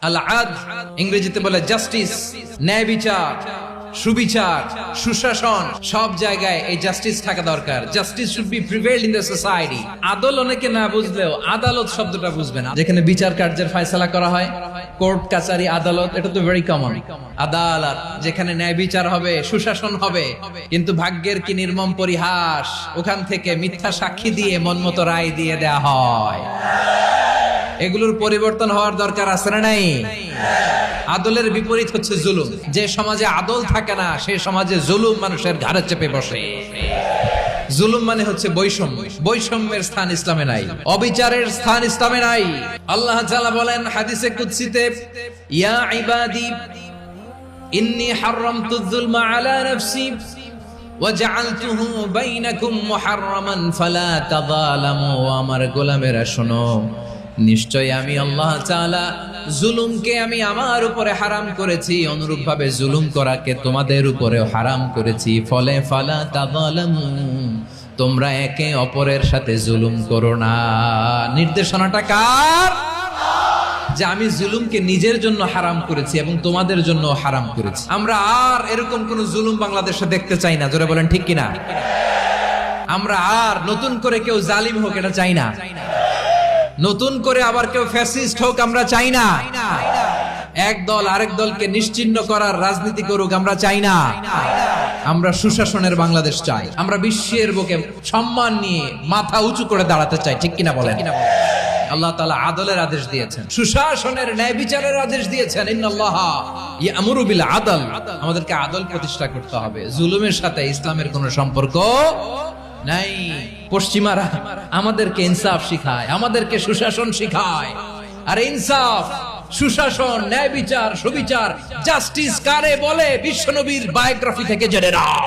আল আদল ইংরেজিতে বলে জাস্টিস, ন্যায় বিচার, সুবিচার, সুশাসন, সব জায়গায় এই জাস্টিস থাকা দরকার। Justice should be prevailed in the society. আদল অনেকে না বুঝলেও আদালত শব্দটা বুঝবে না। যেখানে বিচার কার্যের ফয়সালা করা হয়, কোর্ট কাচারি আদালত, এটা তো ভেরি কমন। আদালত যেখানে ন্যায় বিচার হবে, সুশাসন হবে। কিন্তু ভাগ্যের কি নির্মম পরিহাস, ওখান থেকে মিথ্যা সাক্ষী দিয়ে মনমতো রায় দিয়ে দেয়া হয়। এগুলোর পরিবর্তন হওয়ার দরকার আছে না নাই? আদলের বিপরীত হচ্ছে জুলুম। যে সমাজে আদল থাকে না, সেই সমাজে জুলুম মানুষের ঘাড়ে চেপে বসে। জুলুম মানে হচ্ছে বৈষম্য। বৈষম্যের স্থান ইসলামে নাই, অবিচারের স্থান ইসলামে নাই। আল্লাহ তাআলা বলেন হাদিসে কুদসিতে, ইয়া ইবাদি ইন্নী হারামতুয যুলমা আলা নাফসি ওয়া জাআলতুহু বাইনাকুম মুহাররামান ফালা তাযালামু। আমার গোলামেরা শোনো, নিশ্চয় আমি আল্লাহ তাআলা জুলুমকে আমি আমার উপরে হারাম করেছি, অনুরূপভাবে জুলুম করাকে তোমাদের উপরেও হারাম করেছি। ফলে ফালা তাযালামু, তোমরা একে অপরের সাথে জুলুম করো না। নির্দেশনাটা কার? যে আমি জুলুমকে নিজের জন্য হারাম করেছি এবং তোমাদের জন্য হারাম করেছি। আমরা আর এরকম কোন জুলুম বাংলাদেশে দেখতে চাই না। জোরে বলেন ঠিক কিনা? আমরা আর নতুন করে কেউ জালিম হোক এটা চাই না। নতুন করে আবার কেউ ফ্যাসিস্ট হোক আমরা চাই না। এক দল আরেক দলকে নিশ্চিহ্ন করার রাজনীতি করুক আমরা চাই না। আমরা সুশাসনের বাংলাদেশ চাই। আমরা বিশ্বের বুকে সম্মান নিয়ে মাথা উঁচু করে দাঁড়াতে চাই। ঠিক কিনা বলেন? আল্লাহ তাআলা আদলের আদেশ দিয়েছেন, সুশাসনের ন্যায় বিচারের আদেশ দিয়েছেন। ইন্নাল্লাহা ইয়ামুরু বিল আদল। আমাদেরকে আদল প্রতিষ্ঠা করতে হবে। জুলুমের সাথে ইসলামের কোনো সম্পর্ক নাই। পশ্চিমারা আমাদেরকে ইনসাফ শিখায়, আমাদেরকে সুশাসন শিখায়। আর ইনসাফ, সুশাসন, ন্যায় বিচার, সুবিচার, জাস্টিস কারে বলে বিশ্বনবীর বায়োগ্রাফি থেকে জেনে নাও।